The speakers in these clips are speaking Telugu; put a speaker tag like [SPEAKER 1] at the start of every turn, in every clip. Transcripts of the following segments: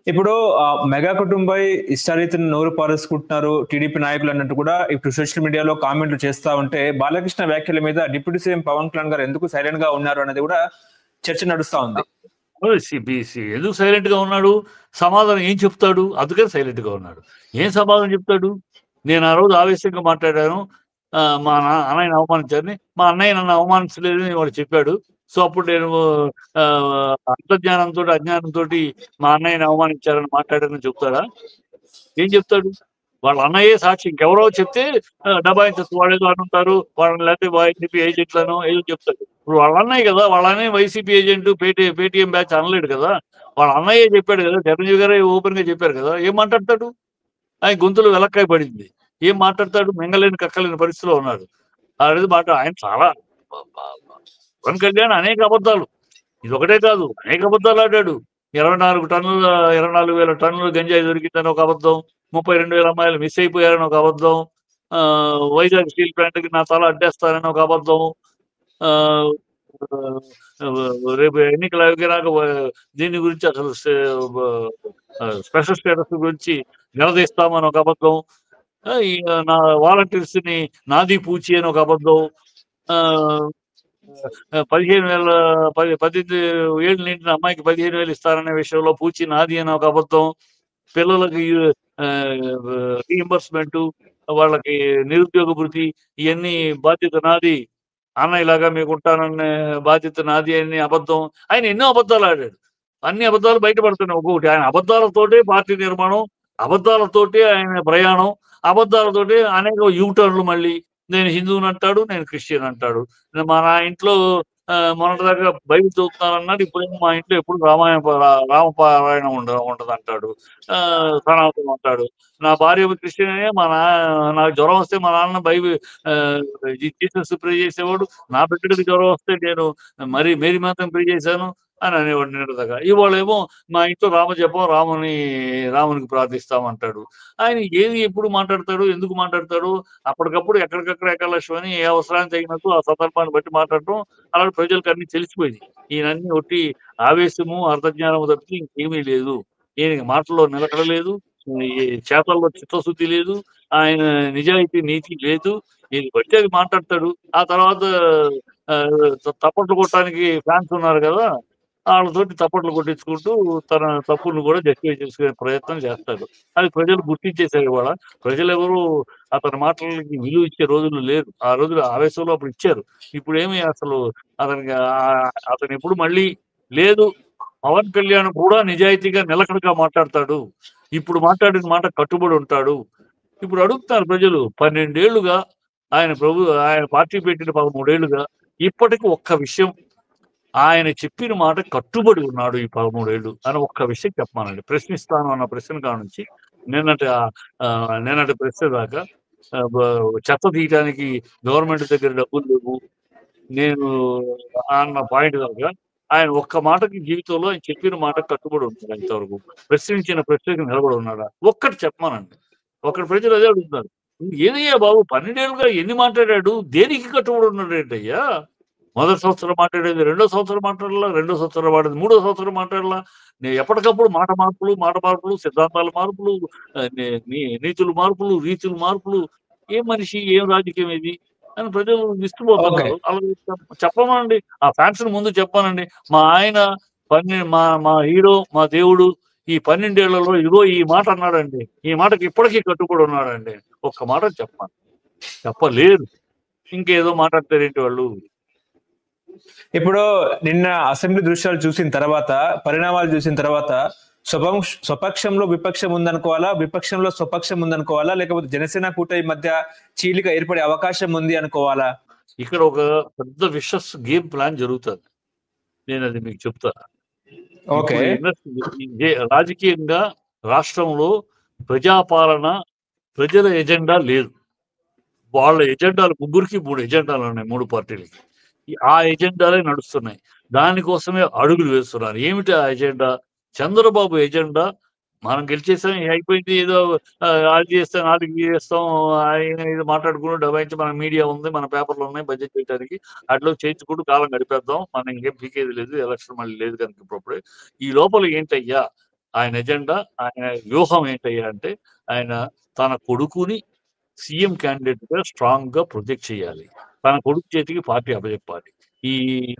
[SPEAKER 1] ఇప్పుడు మెగా కుటుంబై ఇష్టారీతిని నోరు పారేసుకుంటున్నారు టీడీపీ నాయకులు అన్నట్టు కూడా ఇప్పుడు సోషల్ మీడియాలో కామెంట్లు చేస్తా ఉంటే బాలకృష్ణ వ్యాఖ్యల మీద డిప్యూటీ సీఎం పవన్ కళ్యాణ్ గారు ఎందుకు సైలెంట్ గా ఉన్నారు అనేది కూడా చర్చ నడుస్తా ఉంది.
[SPEAKER 2] ఎందుకు సైలెంట్ గా ఉన్నాడు? సమాధానం ఏం చెప్తాడు? అందుకని సైలెంట్ గా ఉన్నాడు. ఏం సమాధానం చెప్తాడు? నేను ఆ రోజు ఆవేశంగా మాట్లాడాను. మా అన్నయ్యని అవమానించారని. మా అన్నయ్య నన్ను అవమానించలేదని వాడు చెప్పాడు. సో అప్పుడు నేను అంతర్జ్ఞానంతో అజ్ఞానంతో మా అన్నయ్యని అవమానించారని మాట్లాడారని చెప్తాడా? ఏం చెప్తాడు? వాళ్ళ అన్నయ్యే సాక్షి. ఇంకెవరో చెప్తే డబాయించచ్చు. వాళ్ళు ఏదో అంటారు. వాళ్ళని లేకపోతే వైసీపీ ఏజెంట్లను ఏదో చెప్తాడు. ఇప్పుడు వాళ్ళ అన్నయ్య కదా, వాళ్ళ అన్నయ్య వైసీపీ ఏజెంట్ పేటీఎం బ్యాచ్ అనలేడు కదా. వాళ్ళ అన్నయ్యే చెప్పాడు కదా. చిరంజీవి గారే ఓపెన్ గా చెప్పారు కదా. ఏం మాట్లాడతాడు? ఆయన గొంతులో వెలక్కాయ పడింది. ఏం మాట్లాడతాడు? మింగలేని కక్కలేని పరిస్థితిలో ఉన్నాడు. అనేది మాట. ఆయన చాలా పవన్ కళ్యాణ్ అనేక అబద్ధాలు, ఇది ఒకటే కాదు, అనేక అబద్ధాలు ఆడాడు. 24,000 టన్నుల గంజాయి దొరికిందని ఒక అబద్ధం, 32,000 అమ్మాయిలు మిస్ అయిపోయారని ఒక అబద్ధం, వైజాగ్ స్టీల్ ప్లాంట్కి నా తల అడ్డేస్తారని ఒక అబద్ధం, రేపు ఎన్నికలు అయిపోయినాక దీని గురించి అసలు స్పెషల్ స్టేటస్ గురించి నిలదీస్తామని ఒక అబద్ధం, నా వాలంటీర్స్ ని నాది పూచి అని ఒక అబద్ధం, 18 ఏళ్ళు నిండిన అమ్మాయికి 15,000 ఇస్తారనే విషయంలో పూచి నాది అని ఒక అబద్ధం, పిల్లలకి రీఎంబర్స్మెంట్, వాళ్ళకి నిరుద్యోగ భృతి, ఇవన్నీ బాధ్యత నాది, అన్నయ్యలాగా మీకు ఉంటాననే బాధ్యత నాది అని అబద్ధం. ఆయన ఎన్నో అబద్ధాలు ఆడాడు. అన్ని అబద్ధాలు బయటపడుతున్నాయి ఒక్కొక్కటి. ఆయన అబద్ధాలతోటే పార్టీ నిర్మాణం, అబద్ధాలతోటే ఆయన ప్రయాణం, అబద్ధాలతోటే అనేక యూటర్న్లు. మళ్ళీ నేను హిందువుని అంటాడు, నేను క్రిస్టియన్ అంటాడు. మా నా ఇంట్లో మొన్నటిదాకా బైబిల్ చదువుతున్నానన్నాడు, ఇప్పుడేమో మా ఇంట్లో ఎప్పుడు రామపారాయణం ఉండదు అంటాడు, సనాతనం అంటాడు. నా భార్య క్రిస్టియన్ అనే నాకు జ్వరం వస్తే మా నాన్న బైబిల్ జీసస్ ప్రే చేసేవాడు, నా బిడ్డడికి జ్వరం వస్తే నేను మేరీ మాత్రం ప్రే చేశాను అని అనేవాడు నిన్నటిదాకా. ఇవాళేమో మా ఇంట్లో రామజపం, రామునికి ప్రార్థిస్తామంటాడు. ఆయన ఏది ఎప్పుడు మాట్లాడతాడు, ఎందుకు మాట్లాడతాడు, అప్పటికప్పుడు ఎక్కడికక్కడ ఏకలక్ష్మని ఏ అవసరానికి తగినట్టు ఆ సందర్భాన్ని బట్టి మాట్లాడటం, అలాంటి ప్రజలకు అన్ని తెలిసిపోయింది. ఈయనన్నీ ఒట్టి ఆవేశము, అర్థజ్ఞానము తప్పితే ఇంకేమీ లేదు. ఈయనకి మాటల్లో నిలకడ లేదు, ఈ చేతల్లో చిత్తశుద్ధి లేదు, ఆయన నిజాయితీ నీతి లేదు. ఏది బట్టి అది మాట్లాడతాడు. ఆ తర్వాత తప్పట్లు కొట్టడానికి ఫ్యాన్స్ ఉన్నారు కదా, వాళ్ళతోటి తప్పట్లు కొట్టించుకుంటూ తన తప్పులను కూడా జస్టిఫై చేసుకునే ప్రయత్నం చేస్తాడు. అది ప్రజలు గుర్తించేశారు. ఇవాళ ప్రజలు ఎవరు అతని మాటలకి విలువ ఇచ్చే రోజులు లేరు. ఆ రోజులు ఆవేశంలో అప్పుడు ఇచ్చారు. ఇప్పుడేమి అసలు అతను ఎప్పుడు మళ్ళీ లేదు. పవన్ కళ్యాణ్ కూడా నిజాయితీగా నిలకడగా మాట్లాడతాడు. ఇప్పుడు మాట్లాడిన మాట కట్టుబడి ఉంటాడు. ఇప్పుడు అడుగుతున్నారు ప్రజలు, 12 ఏళ్లుగా ఆయన పార్టీ పెట్టిన 13 ఏళ్లుగా ఇప్పటికి ఒక్క విషయం, ఆయన చెప్పిన మాట కట్టుబడి ఉన్నాడు ఈ 13 ఏళ్ళు అని ఒక్క విషయం చెప్పమానండి. ప్రశ్నిస్తాను అన్న ప్రశ్న కానుంచి నిన్నటి ప్రశ్న దాకా, చెత్త తీయడానికి గవర్నమెంట్ దగ్గర డబ్బులు లేవు నేను అన్న పాయింట్ దాకా ఆయన ఒక్క మాటకి జీవితంలో ఆయన చెప్పిన మాట కట్టుబడి ఉన్నాడు. ఇంతవరకు ప్రశ్నించిన ప్రశ్నకి నిలబడి ఉన్నాడా? ఒక్కటి చెప్పమానండి. ఒక్కటి ప్రజలు అదే అడుగుతున్నారు. ఏదయ్యా బాబు 12 ఏళ్ళుగా ఎన్ని మాట్లాడాడు, దేనికి కట్టుబడి ఉన్నాడు ఏంటయ్యా? మొదటి సంవత్సరం మాట్లాడేది, రెండో సంవత్సరం మాట్లాడాలా, రెండో సంవత్సరం మాట్లాడేది, మూడో సంవత్సరం మాట్లాడాలా. ఎప్పటికప్పుడు మాట మార్పులు, సిద్ధాంతాల మార్పులు, నీతులు మార్పులు, రీతులు మార్పులు. ఏం మనిషి, ఏం రాజకీయం ఇది అని ప్రజలు విస్తుపోతున్నారు. అలా చెప్పమానండి. ఆ ఫ్యాన్స్ ముందు చెప్పానండి. మా ఆయన మా హీరో, మా దేవుడు ఈ 12 ఏళ్లలో ఇదిగో ఈ మాట అన్నాడండి, ఈ మాటకి ఇప్పటికీ కట్టుబడి ఉన్నాడండి. ఒక్క మాట చెప్పాను, చెప్పలేరు. ఇంకేదో మాట్లాడతారేంటి వాళ్ళు?
[SPEAKER 1] ఇప్పుడు నిన్న అసెంబ్లీ దృశ్యాలు చూసిన తర్వాత, పరిణామాలు చూసిన తర్వాత స్వపక్షంలో విపక్షం ఉందనుకోవాలా, విపక్షంలో స్వపక్షం ఉందనుకోవాలా, లేకపోతే జనసేన కూటమి మధ్య చీలిక ఏర్పడే అవకాశం ఉంది అనుకోవాలా?
[SPEAKER 2] ఇక్కడ ఒక పెద్ద విషస్ గేమ్ ప్లాన్ జరుగుతుంది. నేను అది మీకు చెప్తా. రాజకీయంగా రాష్ట్రంలో ప్రజాపాలన, ప్రజల ఎజెండా లేదు. వాళ్ళ ఎజెండాలు ముగ్గురికి 3 ఎజెండాలు ఉన్నాయి, 3 పార్టీలకి. ఆ ఎజెండాలే నడుస్తున్నాయి. దానికోసమే అడుగులు వేస్తున్నారు. ఏమిటి ఆ ఎజెండా? చంద్రబాబు ఎజెండా మనం గెలిచేసాం, అయిపోయింది, ఏదో అది చేస్తాం, అది చేస్తాం, ఆయన ఇది మాట్లాడుకుంటూ డబాయించి, మన మీడియా ఉంది, మన పేపర్లు ఉన్నాయి బడ్జెట్ చేయడానికి, అట్లా చేయించుకుంటూ కాలం గడిపేద్దాం, మనం ఇంకేం పీకేది లేదు, ఎలక్షన్ మళ్ళీ లేదు కనుక ఇప్పుడే. ఈ లోపల ఏంటయ్యా, ఆయన ఎజెండా, ఆయన వ్యూహం ఏంటయ్యా అంటే, ఆయన తన కొడుకుని సీఎం క్యాండిడేట్‌గా స్ట్రాంగ్‌గా ప్రొజెక్ట్ చేయాలి. తన కొడుకు చేతికి పార్టీ అప్పజెప్పాలి. ఈ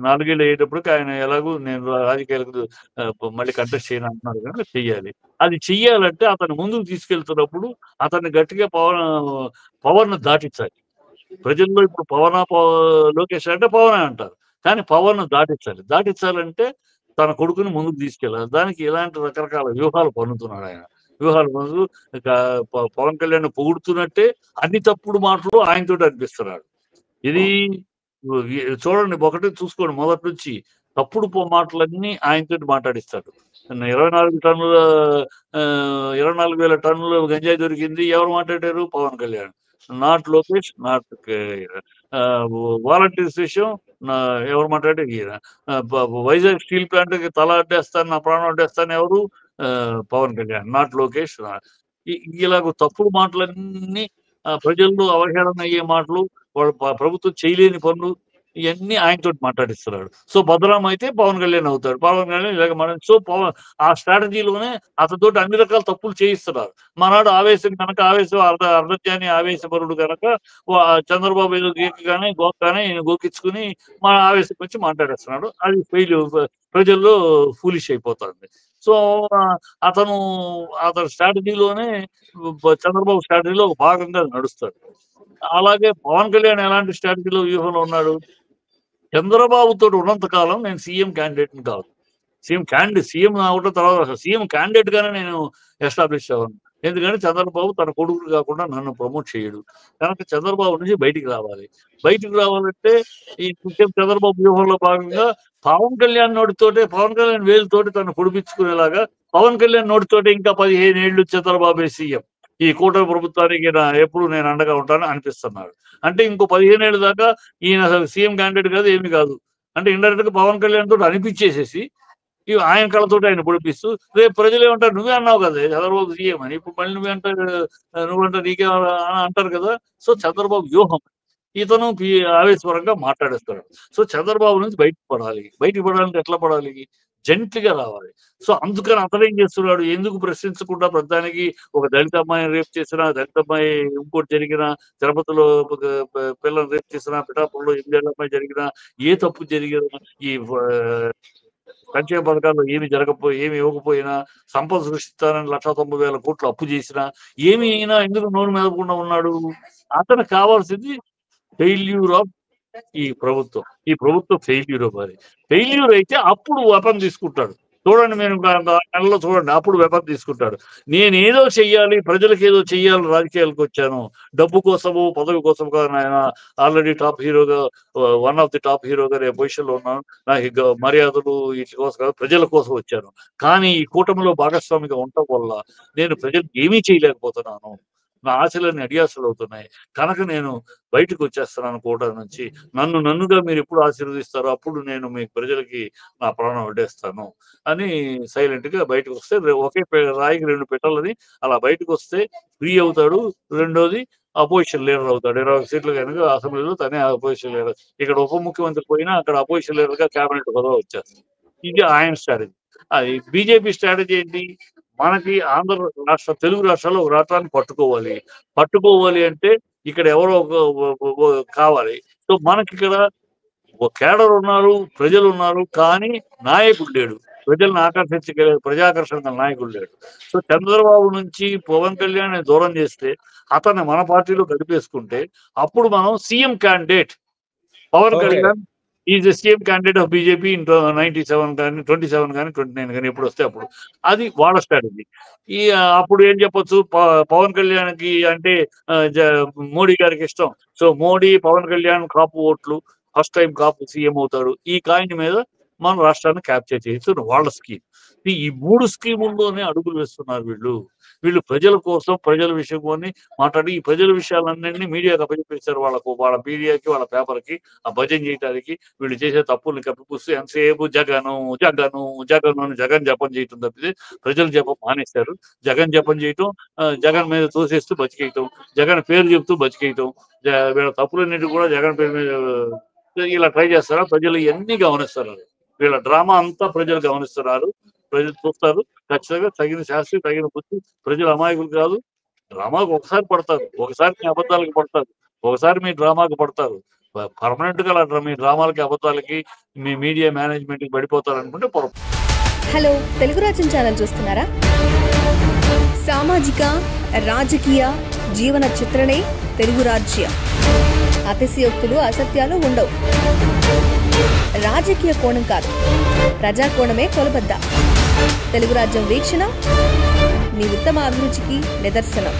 [SPEAKER 2] 4 ఏళ్ళు అయ్యేటప్పటికి ఆయన ఎలాగో నేను రాజకీయాలకు మళ్ళీ కంటెస్ట్ చేయను అంటున్నారు గనుక చెయ్యాలి. అది చెయ్యాలంటే అతను ముందుకు తీసుకెళ్తున్నప్పుడు అతన్ని గట్టిగా పవర్‌ని దాటించాలి. ప్రజల్లో ఇప్పుడు లోకేష్ అంటే పవనే అంటారు. కానీ పవన్‌ను దాటించాలి. దాటించాలంటే తన కొడుకుని ముందుకు తీసుకెళ్ళాలి. దానికి ఇలాంటి రకరకాల వ్యూహాలు పన్నుతున్నాడాయన. వ్యూహాలు పన్నుతూ ఇక పవన్ కళ్యాణ్‌ని పొగుడుతున్నట్టే అన్ని తప్పుడు మాటలు ఆయనతోటి అనిపిస్తున్నాడు. ఇది చూడండి ఒకటి చూసుకోండి మొదటి నుంచి తప్పుడు మాటలన్నీ ఆయనతోటి మాట్లాడిస్తాడు. 24 టన్నుల 24,000 టన్నుల గంజాయి దొరికింది. ఎవరు మాట్లాడారు? Pavan Kalyan. Not Lokesh, not volunteers విషయం ఎవరు మాట్లాడారు? ఈయన. వైజాగ్ స్టీల్ ప్లాంట్‌కి తల అడ్డేస్తాను, నా ప్రాణం అడ్డేస్తాను ఎవరు? పవన్ కళ్యాణ్. నాట్ లోకేష్. ఇలాగ తప్పుడు మాటలన్నీ ప్రజల్లో అవహేళన అయ్యే మాటలు, వాళ్ళు ప్రభుత్వం చేయలేని పనులు ఇయన్నీ ఆయనతోటి మాట్లాడిస్తున్నాడు. సో, బదనాం అయితే పవన్ కళ్యాణ్ అవుతాడు. పవన్ కళ్యాణ్ ఇలాగ ఆ స్ట్రాటజీలోనే అతనితోటి అన్ని రకాల తప్పులు చేయిస్తున్నారు. మనాడు ఆవేశం కనుక అర్ధజ్ఞాని ఆవేశపరుడు గనక చంద్రబాబు ఏదో గీకగానే గోకగానే ఈయన గోకిచ్చుకొని ఆవేశంకొచ్చి మాట్లాడేస్తున్నాడు. అది ప్రజల్లో ఫూలిష్ అయిపోతుంది. సో, అతను అతని స్ట్రాటజీలోనే చంద్రబాబు స్ట్రాటజీలో ఒక భాగంగా నడుస్తాడు. అలాగే పవన్ కళ్యాణ్ ఎలాంటి స్ట్రాటజీలో వ్యూహంలో ఉన్నాడు? చంద్రబాబుతోటి ఉన్నంత కాలం నేను సీఎం క్యాండిడేట్‌ని కాదు. సీఎం అవటం తర్వాత సీఎం క్యాండిడేట్ గానే నేను ఎస్టాబ్లిష్ అవ్వను. ఎందుకంటే చంద్రబాబు తన కొడుకుని కాకుండా నన్ను ప్రమోట్ చేయడు. కనుక చంద్రబాబు నుంచి బయటికి రావాలి. బయటికి రావాలంటే ఈ చంద్రబాబు వ్యూహంలో భాగంగా పవన్ కళ్యాణ్ వేలుతోటి తను పొడిపించుకునేలాగా పవన్ కళ్యాణ్ నోటితోటి ఇంకా 15 ఏళ్ళు చంద్రబాబే సీఎం. ఈ కూటమి ప్రభుత్వానికి ఎప్పుడు నేను అండగా ఉంటాను అనిపిస్తున్నాడు. అంటే ఇంకో 15 ఏళ్ల దాకా ఈయన అసలు సీఎం క్యాండిడేట్ కాదు, ఏమి కాదు. అంటే ఇండైరెక్ట్‌గా పవన్ కళ్యాణ్ తోటి అనిపించేసేసి ఆయన కళ్ళతోటి ఆయన పొడిపిస్తూ రేపు ప్రజలేమంటారు, నువ్వే అన్నావు కదా చంద్రబాబు సీఎం అని. ఇప్పుడు మళ్ళీ నువ్వంటే అంటారు కదా. సో, చంద్రబాబు వ్యూహం. ఇతను ఆవేశపరంగా మాట్లాడేస్తాడు. సో, చంద్రబాబు నుంచి బయటకి పడాలి. బయటికి పడాలంటే ఎట్లా పడాలి? జెంట్‌గా రావాలి. సో, అందుకని అతనేం చేస్తున్నాడు? ఎందుకు ప్రశ్నించకుండా ప్రతిదానికి ఒక దళిత అమ్మాయిని రేప్ చేసినా, దళిత అమ్మాయి ఇంకోటి జరిగినా, తిరుపతిలో ఒక పిల్లని రేప్ చేసినా, పిఠాపురంలో 8 ఏళ్ల అమ్మాయి జరిగినా, ఏ తప్పు జరిగినా ఈ సంక్షేమ పథకాల్లో ఏమి ఇవ్వకపోయినా, సంపద సృష్టిస్తానని 1,90,000 కోట్లు అప్పు చేసినా, ఏమి అయినా ఎందుకు నోరు మెదపకుండా ఉన్నాడు? అతనికి కావాల్సింది ఫెయిల్యూర్ ఆఫ్ ఈ ప్రభుత్వం. ఈ ప్రభుత్వం ఫెయిల్యూర్ అవ్వాలి. ఫెయిల్యూర్ అయితే అప్పుడు వెపన్ తీసుకుంటాడు. చూడండి మీరు 6 నెలల్లో చూడండి. అప్పుడు వెపన్ తీసుకుంటాడు. నేనేదో చెయ్యాలి, ప్రజలకేదో చెయ్యాలి రాజకీయాలకొచ్చాను. డబ్బు కోసమో, పదవి కోసం కాదు నాయన. ఆల్రెడీ టాప్ హీరోగా వన్ ఆఫ్ ది టాప్ హీరోగా నేను పొజిషన్‌లో ఉన్నాను. నాకు మర్యాదలు వీటి కోసం కాదు, ప్రజల కోసం వచ్చాను. కానీ ఈ కూటమిలో భాగస్వామిగా ఉండటం వల్ల నేను ప్రజలకు ఏమీ చేయలేకపోతున్నాను. నా ఆశలన్నీ అడియాసలవుతున్నాయి. కనుక నేను బయటకొచ్చేస్తున్నాను కూటమి నుంచి. నన్నుగా మీరెప్పుడు ఆశీర్వదిస్తారో అప్పుడు నేను మీ ప్రజలకి నా ప్రాణం వడ్డేస్తాను అని సైలెంట్‌గా బయటకొస్తే ఒకే రాయికి 2 పిట్టలని అలా బయటకొస్తే ఫ్రీ అవుతాడు. రెండోది అపోజిషన్ లీడర్ అవుతాడు. 21 సీట్లు గనుక అసెంబ్లీలో తనే అపోజిషన్ లీడర్. ఇక్కడ ఉప ముఖ్యమంత్రి పోయినా అక్కడ అపోజిషన్ లీడర్‌గా క్యాబినెట్ హోదా వచ్చేస్తుంది. ఇది ఆయన స్ట్రాటజీ. అది బీజేపీ స్ట్రాటజీ ఏంటి? మనకి ఆంధ్ర రాష్ట్రం, తెలుగు రాష్ట్రాల్లో ఒక రాష్ట్రాన్ని పట్టుకోవాలి. పట్టుకోవాలి అంటే ఇక్కడ ఎవరో కావాలి. సో, మనకిక్కడ ఒక కేడర్ ఉన్నారు, ప్రజలున్నారు. కానీ నాయకుడు లేడు. ప్రజలను ఆకర్షించగలిగే ప్రజాకర్షణ గల నాయకుడు లేడు. సో, చంద్రబాబు నుంచి పవన్ కళ్యాణ్‌ని దూరం చేస్తే, అతన్ని మన పార్టీలో కలిపేసుకుంటే, అప్పుడు మనం CM candidate Pavan
[SPEAKER 1] okay.
[SPEAKER 2] Kalyan is the CM candidate of BJP in 97 కానీ, 27 కానీ, 29 కానీ ఎప్పుడొస్తే అప్పుడు. అది వాళ్ళ స్ట్రాటజీ. అప్పుడు ఏం చెప్పొచ్చు, పవన్ కళ్యాణ్‌కి అంటే మోడీ గారికి ఇష్టం. సో, మోడీ, పవన్ కళ్యాణ్ కాపు ఓట్లు. ఫస్ట్ టైమ్ కాపు సీఎం అవుతాడు. ఈ కాయిన్ మీద మన రాష్ట్రాన్ని క్యాప్చర్ చేయొచ్చు వాళ్ళ స్కీమ్. ఈ 3 స్కీముల్లోనే అడుగులు వేస్తున్నారు వీళ్ళు. వీళ్ళు ప్రజల కోసం, ప్రజల విషయం మాట్లాడి, ఈ ప్రజల విషయాలన్నింటినీ మీడియాకి అప్పచెప్పేశారు. వాళ్ళ మీడియాకి, వాళ్ళ పేపర్‌కి భజన చేయడానికి. వీళ్ళు చేసే తప్పుల్ని కప్పిపుస్తూ ఎంతసేపు జగను, జగను, జగను అని జగన్ జపం చేయటం తప్పితే ప్రజల జపం మానేశారు. జగన్ జపం చేయటం, జగన్ మీద తోసేస్తూ బతికేయటం, జగన్ పేరు చెప్తూ బతికేయటం, వీళ్ళ తప్పులన్నిటి కూడా జగన్ పేరు మీద ఇలా ట్రై చేస్తారా? ప్రజలు ఇయన్నీ గమనిస్తున్నారు. వీళ్ళ డ్రామా అంతా ప్రజలు గమనిస్తున్నారు. ప్రజలు చూస్తారు. ఖచ్చితంగా తగిన శాస్త్రి, తగిన బుద్ధి. ప్రజలు అమాయకులు కాదు. డ్రామాకు ఒకసారి పడతారు. ఒకసారి మీ అబద్ధాలకు పడతారు. ఒకసారి మీ డ్రామాకు పడతారు. పర్మనెంట్ గా మీ డ్రామాలకి, అబద్ధాలకి, మీ మీడియా మేనేజ్మెంట్ కి పడిపోతారు అనుకుంటే పొరపాటు.
[SPEAKER 3] హలో, తెలుగు రాజ్యం ఛానల్ చూస్తున్నారా? సామాజిక, రాజకీయ, జీవన చిత్రణే తెలుగు రాజ్యం. అతిశయోక్తులు, అసత్యాలు ఉండవు. రాజకీయ కోణం కాదు, ప్రజా కోణమే కొలబద్ద. తెలుగు రాజ్యం వీక్షణ మీ ఉత్తమ అభిరుచికి నిదర్శనం.